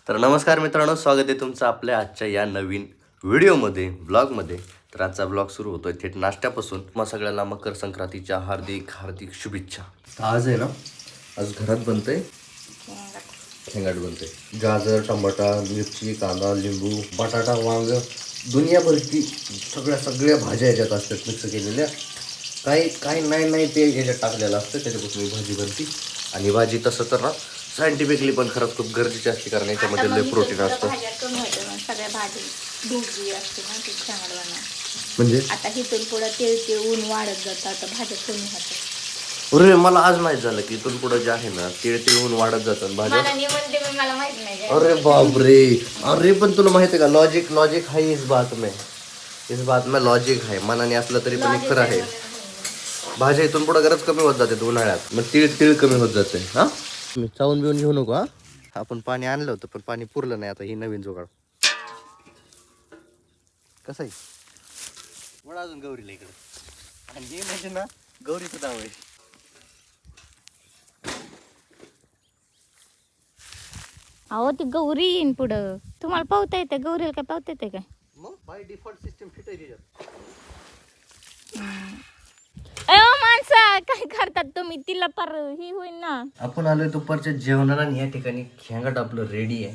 तर नमस्कार मित्रांनो, स्वागत आहे तुमचं आपल्या आजच्या या नवीन व्हिडिओमध्ये ब्लॉगमध्ये. तर आजचा ब्लॉग सुरू होतोय थेट नाश्त्यापासून. मग सगळ्यांना मकर संक्रांतीच्या हार्दिक हार्दिक शुभेच्छा. आज आहे ना, आज घरात बनतंय शेंगाट बनतंय. गाजर, टमाटा, मिरची, कांदा, लिंबू, बटाटा, वांग, दुनियाभरची सगळ्या भाज्या याच्यात असतात मिक्स केलेल्या. काही नाही ते याच्यात टाकलेलं असतं, त्याच्यापासून ही भाजी बनती. आणि भाजी तसं तर ना सायंटिफिकली पण खरंच खूप गरजेची असते, कारण याच्यामध्ये लय प्रोटीन असतं. सगळ्या भाजी भिजली असते ना ती चांगलं बनव. म्हणजे आता हिथून पुढं ते ऊन वाढत जातं, आता भाज्या कमी होतात. अरे मला आज माहित झालं की इथून पुढं जे आहे ना ते ऊन वाढत जातं भाज्या. मला माहित नाही. अरे बापरे, अरे पण तुला माहिती आहे का, लॉजिक है इस बात में लॉजिक है. मनाने असलं तरी पण खरं आहे. भाज्या इथून पुढे गरज कमी होत जाते उन्हाळ्यात, मग तीळ कमी होत जाते. हा मी चावून बिवून घेऊ नको. हा आपण पाणी आणलं होतं पण पाणी पुरलं नाही. आता ही नवीन जुगाड कसं आहे वडा अजून गौरीला इकडे आणि म्हणजे ना गौरीचं नाव आहे. अहो ती गौरी येईन पुढं. तुम्हाला पावता येते गौरीला? काय पावता येते काय? मग बाय डिफॉल्ट सिस्टम फिट आहे त्याच्यात. अयो माणसा काय करतात तुम्ही? तिला पर ही होईल ना. आपण आलोय दुपारच्या जेवणाला आणि या ठिकाणी खेंगाट आपलं रेडी आहे.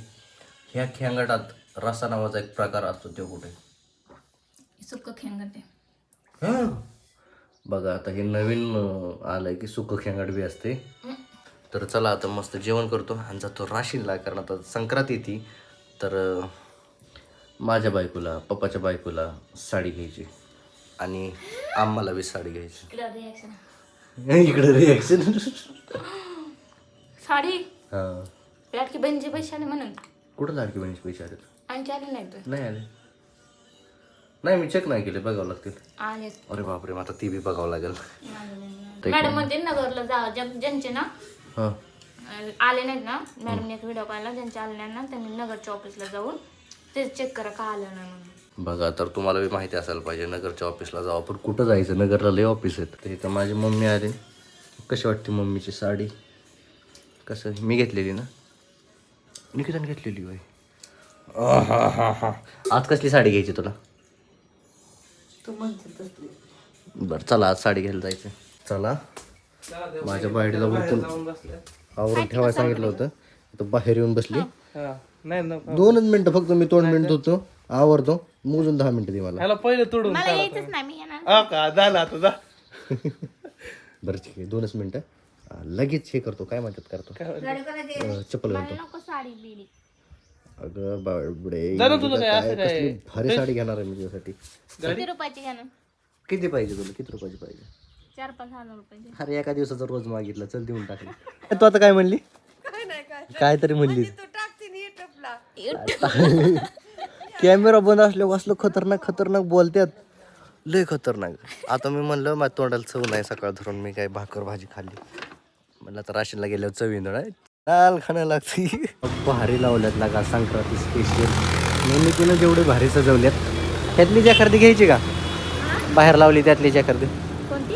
ह्या खेंगाटात रसा नावाचा एक प्रकार असतो. तो कुठे सुक्क खेंगट आहे. बघा आता हे नवीन आलंय की सुकं खेंगाट बी असते. तर चला आता मस्त जेवण करतो आणि जातो राशीनला, कारण आता संक्रांत येते. तर माझ्या बायकोला, पप्पाच्या बायकोला साडी घ्यायची आणि आम्हाला बी साडी घ्यायची. इकडे रिॲक्शन साडी हा. लाडकी बहिणीचे पैसे आले म्हणून. कुठं लाडकी बहिणीचे पैसे आले? आणखी आले नाही तर नाही आले. नाही मी चेक नाही केले, बघावं लागतील. आले. अरे बापरे, मग आता ती बी बघावं लागेल. मॅडम म्हणते नगरला जा, ज्यांचे ना हां आले नाहीत ना, मॅडमने एक व्हिडिओ पाहिला, ज्यांचे आले नाही ना त्यांनी नगरच्या ऑफिसला जाऊन ते चेक करा का आलं नाही म्हणून. बघा तर तुम्हाला बी माहिती असायला पाहिजे, नगरच्या ऑफिसला जावं. पण कुठं जायचं, नगरला लय ऑफिस आहेत. तर इथं माझी मम्मी आली. कशी वाटते मम्मीची साडी? कसं मी घेतलेली ना, निकिताने घेतलेली बाई. आज कसली साडी घ्यायची तुला? बरं चला आज साडी घ्यायला जायचं. चला माझ्या बायडीला उलटून आवरून ठेवायला सांगितलं होतं, तर बाहेर येऊन बसली. 2 मिनिटं फक्त, मी 2 मिनिट होतो आवरतो, मोजून 10 मिनिटं दे मला. पहिले तोडून मला यायचंच नाही, मी येणार. झालं आता जा. बरं ठीक आहे, 2च मिनिटं लगेच हे करतो. काय म्हणतात करतो, चप्पल घालतो. नको साडी बिडी. अगं बाबडे, काय कसली भारी साडी घेणार आहे मी तुझ्यासाठी. किती रुपयाची घ्या ना? किती पाहिजे तुला? किती रुपयाची पाहिजे? 4-5 हजार रुपये. अरे एका दिवसाचा रोज मागितला, चल देऊन टाकलं. तू आता काय म्हणली? काय तरी म्हणली. कॅमेरा बंद असल्यावर असलं खतरनाक बोलतात, लय खतरनाक. आता मी म्हणलं माझ्या तोंडाला चव नाही, सकाळ धरून मी काय भाकर भाजी खाल्ली. म्हणलं तर राशनला गेल्यावर चवीन लाल खाणं लागते. भारी लावल्यात लागा संक्रांती स्पेशल. नेहमी तिनं जेवढे भारी सजवल्यात त्यातली ज्या खरेदी घ्यायची का? बाहेर लावली त्यातली ज्या खरेदी कोणती?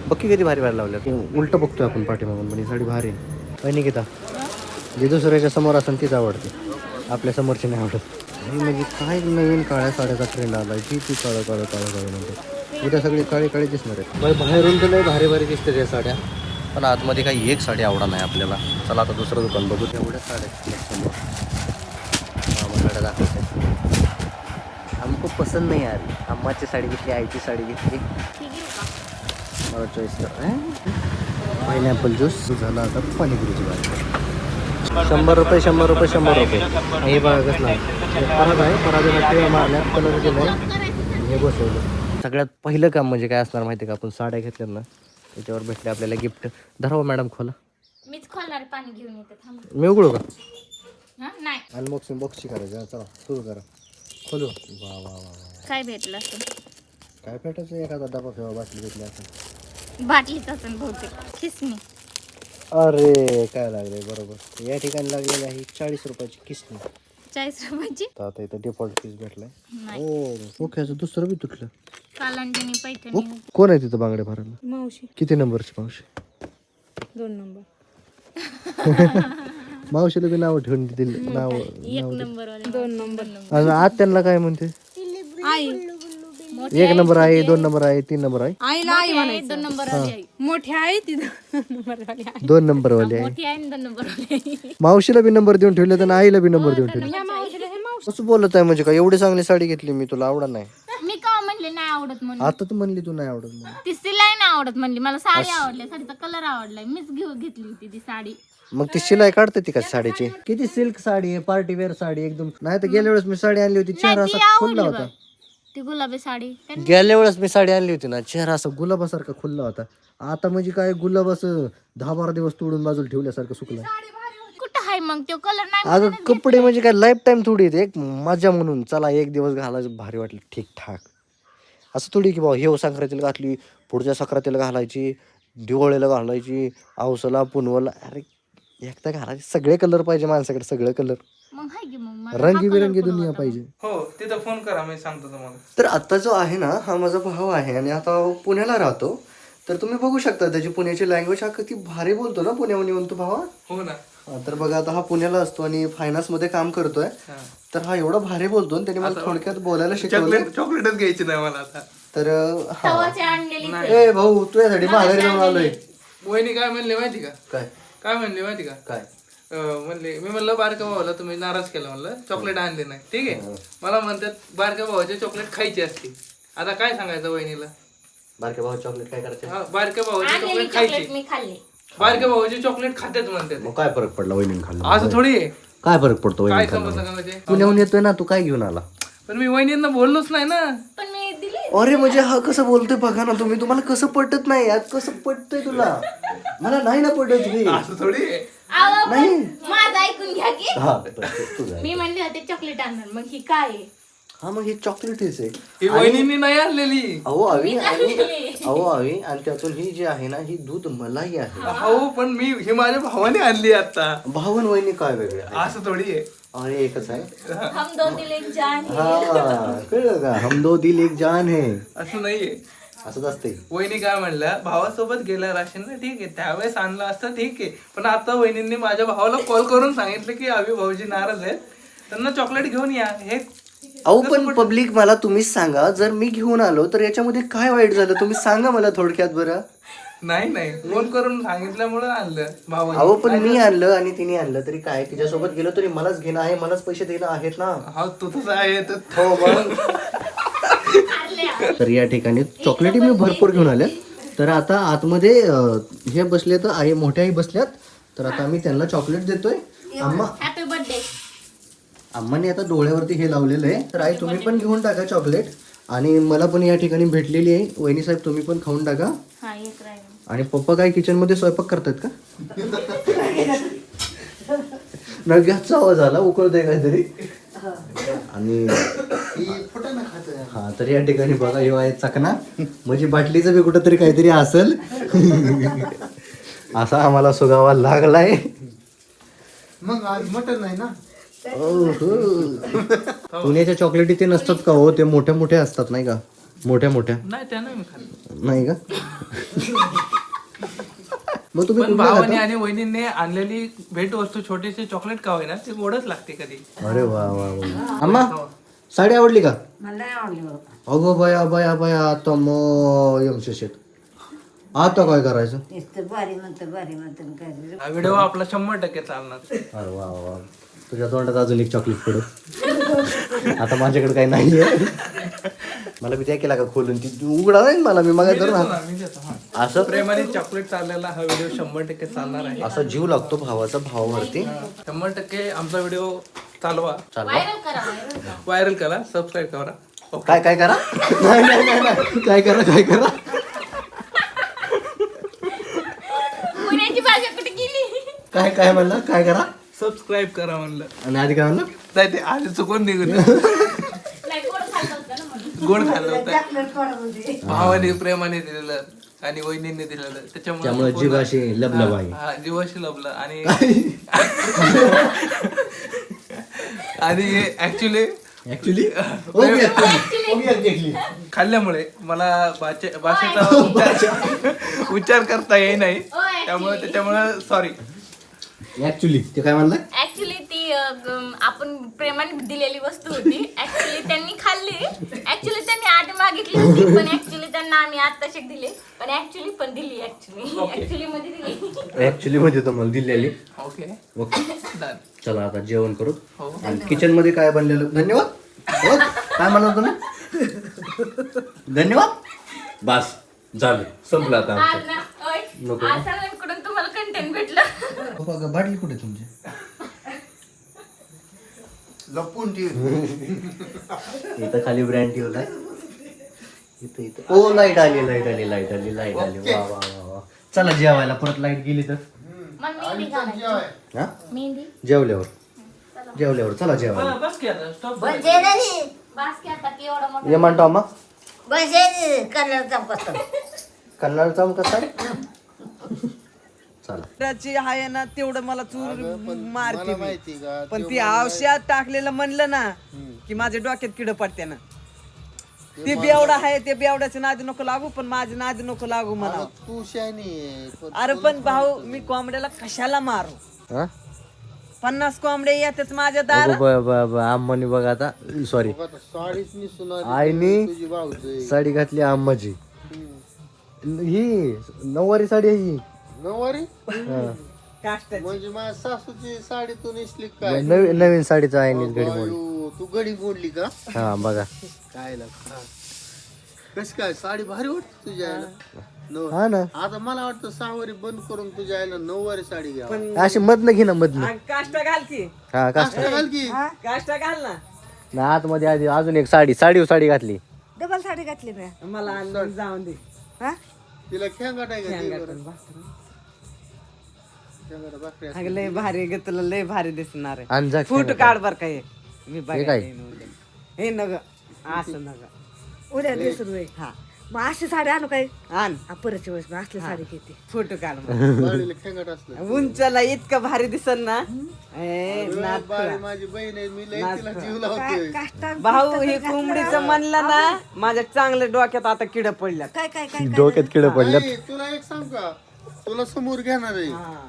बघी कधी भारी भारी लावल्यात. उलट बघतोय आपण पाठीमागून, पण ही साडी भारी आहे. पहिली घेता जे दुसऱ्याच्या समोर असेल तीच आवडते, आपल्या समोरची नाही आवडत. म्हणजे काय नवीन काळ्या साड्याचा ट्रेंड आला की ती काळं म्हणते. उद्या सगळी काळी दिसणार आहे. बाहेरून तर लय भारी दिसते त्या साड्या, पण आतमध्ये काही एक साडी आवडा नाही आपल्याला. चला आता दुसरं दुकान बघू. तेवढ्या साड्या समोर साड्या दाखवते. हमको पसंद नाही आली. अम्माची साडी घेतली, आईची साडी घेतली. मला चॉईस कर. पायनॅपल ज्यूस झाला. आता पाणीपुरीची भाजी 100 रुपये 100 रुपये 100 रुपये. हे बघा कसला परात आहे. परातीला टिळा मारल्यात, कलर केलाय, हे बसवलं. सगळ्यात पहिलं काम म्हणजे काय असणार माहिती का? आपण साड्या घेतल्यात ना, त्याच्यावर भेटले आपल्याला गिफ्ट. धराव मॅडम, खोला. मीच खोलणार, पाणी घेऊन येते. थांब. मी उघडू का? नाही. अनबॉक्सिंग बॉक्सची करायचं. चला सुरू करा. खोलू. वा काय भेटलं असं? काय भेटायचं? एखादा डबा ठेवा, बाटली भेटली असं. बाटलीच असेल बहुतेक. खिसणी. अरे काय लागलंय, बरोबर. या ठिकाणी लागलेली आहे 40 रुपयाची किसणी. 40 रुपयाची. आता इथं डिफॉल्ट पीस भेटलाय. नाही. ओके, असं दुसरं बी तुटलं. कालांजनी पैठणी. कोण आहे तिथं बांगडे भरायला? मावशी. किती नंबरची मावशी? 2 नंबर. मावशीला बी नाव ठेवून दिली नाव. एक नंबर वाले 2 नंबर आणि आज त्यांना काय म्हणते? आई 1 नंबर आहे, 2 नंबर आहे, 3 नंबर आहे, आईला आई म्हणायचं. 2 नंबर वाली आई. मोठी आई ती 2 नंबर वाली आई. 2 नंबर वाले आहे. मोठी आहे 2 नंबर वाली आई. मावशीला बी नंबर देऊन ठेवले तर आईला बी नंबर देऊन ठेवले. ह्या मावशीला हे मावशी कसं बोलत आहे म्हणजे काय? एवढी चांगली साडी घेतली मी, तुला आवडत नाही? मी का म्हणले नाही आवडत म्हणून? आता तू म्हणली तू नाही आवडत म्हणून. ती सिलाई नाही आवडत म्हणली, मला साडी आवडली, साडीचा कलर आवडलाय, मीच घेतली होती ती साडी. मग ती शिलाई काढते ती का साडीची? किती सिल्क साडी आहे, पार्टी वेअर साडी एकदम. नाही तर गेल्या वेळेस मी साडी आणली होती, चेहरा ती असा खुल्ला आवडली होता. बघ. ती गुलाबी साडी त्यांनी- गेल्या वेळेस मी साडी आणली होती ना, चेहरा असा गुलाबासारखा खुल्ला होता. आता म्हणजे काय गुलाब असं 10-12 दिवस तोडून बाजूला ठेवल्यासारखं सुकलं. कुठं आहे मग तो कलर नाही अगं कपडे म्हणजे काय लाईफ टाइम थोडी आहेत, एक मजा म्हणून चला एक दिवस घालायचं भारी वाटलं ठीकठाक. असं थोडी की बाबा हे संक्रांतीला घातली, पुढच्या संक्रांतीला घालायची, दिवाळीला घालायची, औसाला पुनवला. अरे एकदा घालायचे सगळे कलर पाहिजे माणसाकडे, सगळे कलर. मग हाय की मग मला रंगीबिरंगी दुनिया पाहिजे. हो तिथं फोन करा, मी सांगतो तुम्हाला. तर आता जो आहे ना, हा माझा भाऊ आहे आणि आता पुण्याला राहतो. तर तुम्ही बघू शकता त्याची पुण्याची लँग्वेज हा किती भारी बोलतो ना पुण्याहून येऊन तो भावा. हो ना. तर बघा आता हा पुण्याला असतो आणि फायनान्स मध्ये काम करतोय. तर हा एवढा भारी बोलतो आणि त्याने मला थोडक्यात बोलायला शिकवलं. चॉकलेटच घ्यायची नाही मला आता. तर हा तवाची आणलेली ए भाऊ तुझ्यासाठी माघारी जाऊन आलोय. वहिनी काय म्हणले माहिती का? काय काय म्हणले माहिती का? काय म्हणले, मी म्हणलं बारक्या भावाला तुम्ही नाराज केला, म्हणलं चॉकलेट आणले नाही, ठीक आहे. मला म्हणतात बारक्या भावाचे चॉकलेट खायची असते. आता काय सांगायचं वहिनीला? बारक्या भाऊ चॉकलेट काय करायचं? हा, बारक्या भावाची आणलेली चॉकलेट चॉकलेट खायची. मी खाल्ली. बारक्या भावाची चॉकलेट खात्यात म्हणतात. मग काय फरक पडला वहिनी खाल्लं? असं थोडी आहे. काय फरक पडतो काय वहिनी समजलं खाल्लं? का म्हणजे? पुण्याहून येतोय ना तू, काय घेऊन आला? पण मी वहिनींना बोललोच नाही ना. पण मी दिली. अरे म्हणजे हा कसं बोलतोय बघा ना तुम्ही. तुम्हाला कसं पटत नाही यात? कसं पटतंय तुला? मला नाही ना पटत हे. असं थोडी आहे. अहो, पण नाही. माझं ऐकून घ्या की हा तुझा मी म्हणले होते चॉकलेट आणणार, मग ही काय आहे? हा मग हे चॉकलेटच आहे. ही वहिनींनी नाही आणलेली. अहो आवी आणलेली. अहो आवी आणि त्यातून ही जी आहे ना, ही दूध मलाई आहे. हो पण मी ही माझ्या भावाने आणली आता. भावन वहिनी काय वेगळे आहे? असं थोडी आहे. अरे एकच आहे. हम दो दिल एक जान है. हा कळलं का? हम दो दिल एक जान है. असं नाहीये. असंच असते. वहिनी काय म्हणल्या, भावासोबत गेला राशींना, ठीक आहे, त्यावेळेस आणलं असतं, ठीक आहे. पण आता वहिनींनी माझ्या भावाला कॉल करून सांगितलं की अभि भाऊजी नाराज आहेत, त्यांना चॉकलेट घेऊन या. हे अहो पण पब्लिक मला तुम्हीच सांगा, जर मी घेऊन आलो तर याच्यामध्ये काय वाईट झालं? तुम्ही सांगा मला थोडक्यात बरं. नाही फोन करून सांगितल्यामुळे आणलं भावाने. अहो पण मी आणलं आणि तिने आणलं तरी काय? तिच्यासोबत गेलो तरी मलाच घेणं आहे, मलाच पैसे देणं आहेत ना. हा तू तसं आहे तर. हो मग. तर या ठिकाणी चॉकलेटी मी भरपूर घेऊन आल्या. तर आता आतमध्ये हे बसले तर आई, मोठ्या आई बसल्यात. तर आता आम्ही त्यांना चॉकलेट देतोय. अम्मा हॅपी बर्थडे. अम्माने आता डोळ्यावरती हे लावलेलं आहे. तर आई तुम्ही पण घेऊन टाका चॉकलेट. आणि मला पण या ठिकाणी भेटलेली आहे. वहिनी साहेब तुम्ही पण खाऊन टाका. हा एक राहिलं. आणि पप्पा काय किचन मध्ये स्वयंपाक करतात का? न गॅसचा आवाज आला, उकळतोय काहीतरी. आणि हा तर या ठिकाणी बघा हे आहे चकना, म्हणजे बाटलीचं बी कुठंतरी काहीतरी असेल. असा आम्हाला सुगावा लागलाय. मग आज मटन नाही ना. पुण्याच्या चॉकलेटी ते नसतात का हो? ते मोठ्या मोठ्या असतात नाही का? मोठ्या मोठ्या नाही त्या नाही मी खाल्लं. नाही का? मग तुम्ही पण कुठल्या भावाने खाता? आणि वहिनीने आणलेली भेटवस्तू छोटीशी चॉकलेट का होईना ते गोडच लागते कधी. अरे वा वा वा. अम्मा साडी आवडली का? अगो बया बया बया. आता मग यमशेत आता काय करायचं? हा व्हिडिओ आपला 100% चालणार. अरे वा वा. तुझ्या तोंडात अजून एक चॉकलेट पडू. आता माझ्याकडे काही नाहीये. मला बी त्या केला का खोलून? ती उघडा नाही मला. मी मग मी देतो, हा. असं प्रेमाने चॉकलेट चाललेला हा व्हिडिओ 100% चालणार आहे. असा जीव लागतो भावाचा भावावरती. 100% आमचा व्हिडिओ चालवा, व्हायरल करा, व्हायरल करा. व्हायरल करा, सबस्क्राईब करा. काय काय करा? नाही नाही नाही नाही. काय करा काय करा? पुण्याची भाषा कुठे गेली? काय काय म्हणलं? काय करा? सबस्क्राईब करा म्हणलं. आणि आधी काय म्हणलं? नाही ते आधी चुकून निघून नाही, गोड खाल्लं होतं ना म्हणून. गोड खाल्लं होतं. भावाने प्रेमाने दिलेलं आणि वहिनीने दिलेलं, त्यामुळे जीव अशी लबलब आहे. हा जीवाशी लबलं. आणि ऍक्च्युली खाल्ल्यामुळे मला भाषेचा उच्चार करता येई नाही, त्यामुळे त्याच्यामुळे सॉरी. ऍक्च्युली ते काय म्हणलं ऍक्च्युली ती आपण प्रेमाने दिलेली वस्तू होती. ऍक्च्युली त्यांनी खाल्ली. ऍक्च्युली त्यांनी आधी मागितली होती, पण ऍक्च्युली त्यांना आम्ही आत्ताशी दिली. पण ऍक्च्युली पण दिली. ऍक्च्युली मध्ये दिली. ऍक्च्युली मध्ये तुम्हाला दिलेली. Okay okay done. चला आता जेवण करू. हो. आणि किचन मध्ये काय बनलेलं धन्यवाद. हो? काय म्हणलं तुम्ही धन्यवाद बस झालं संपलं आता आज आमचं. ना ओय, नको. आज सगळ्यांकडून तुम्हाला कंटेंट भेटलं. बघा बाटली कुठे तुमची लपून ठेव. इथं खाली ब्रँड ठेवलाय. इथं इथं ओ लाईट आली लाईट आली लाईट आली लाईट आली वा वा वा वा. चला जेवायला परत लाईट गेली तर मग मेहंदी घालायची. हा मेहंदी जेवल्यावर चला जेवायला. बस की आता स्टॉप. बास की आता की एवढा मोठा. ये म्हणतो अम्मा कलर कन्नड चाम कसा चला आहे ना तेवढं मला चूर मारते मला मी. माहिती का पण ती औषध टाकलेलं म्हणलं ना की माझ्या डोक्यात किड पडते ना. ते बेवडा आहे ते बेवड्याच्या नादी नको लागू, पण माझ्या नादी नको लागू म्हणा. तू शानी अरे पण भाऊ मी कोंबड्याला कशाला मारू? हा 50 कोंबड्या येतेच माझ्या दार. आम्मानी बघा आता सॉरी साडीच निसून आईनी तुझी भाऊज साडी घातली आम्माची. ही नऊवारी साडी आहे ही. नऊवारी हा. काष्टाची. म्हणजे माझ्या सासूची साडी तू नेसली काय? नवीन साडीचं आहे घडी मोडी. अयो, तू गडी मोडली का? हा बघा काय कस काय साडी भारी वाटत तुझ्या आईला? हा ना आता मला वाटतं 6 वारी बंद करून तुझ्या आईला 9 वारी साडी घ्या. अशी मधनं घे ना मधनं. काष्टा घाल की. हा काष्ट घाल की काष्टा घाल ना. ना आतमध्ये आधी अजून एक साडी घातली. डबल साडी घातली ना. मला आणून जाऊन दे. तिला खेंगाट आहे का ते बरं? अगं खेंगाट भाकरी असते. लय भारी ग तुला लय भारी दिसणार आहे. आणि जा फोटो काढ बर काय मी काय? बघायला हे नग असं नग उद्या दिसून होईल. हा मग अशी साडी आणू काय? आण परत वेळेस मी असली साडी घेते. फोटो काढ मग. साडीला खेंगाट असलं. उंचला इतकं भारी दिसन ना. अरे बाई, माझी बहीण आहे, मी लय तिला जीव लावतोय. काष्टा भाऊ हे कोंबडीचं म्हणलं ना माझ्या चांगल्या डोक्यात आता किड पडल्या. काय काय काय डोक्यात किड पडल्यात. आई, तुला एक सांग का तुला समोर घेणार आहे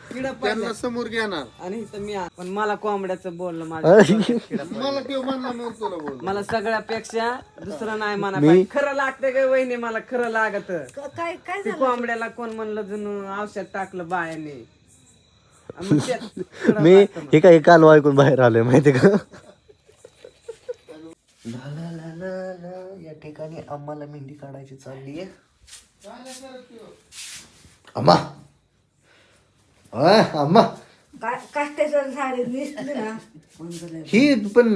किड त्यांना पडल्या समोर घेणार. आणि इथं मी पण मला कोंबड्याचं बोललं माझ्या डोक्यात किडा पडल्या. मला तेव्हा म्हणला मग तुला बोल. मला सगळ्यापेक्षा दुसरं नाही म्हणा पाहिजे. खरं लागतं ग वहिनी मला खरं लागत. काय काय ते कोंबड्याला कोण म्हणलं जणू औषध टाकलं बायाने. मग ते खरं मी लागतं मग. हे काही काल ऐकून बाहेर आलोय माहिती का. ला ला ला ला ला. या ठिकाणी आम्हाला मेहंदी काढायची चालली आहे. अम्मा अम्मा काय काष्टाची साडी नेसली ना मग झालं. ही पण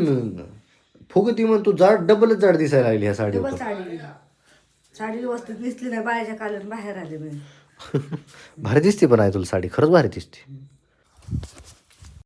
फुगती म्हणतो जाड डबलच जाड दिसायला लागली ह्या साडीवर. डबल साडी साडी व्यवस्थित नेसली ना बायाच्या कालन बाहेर आले मी. भारी दिसते पण आहे तुला साडी खरंच भारी दिसते.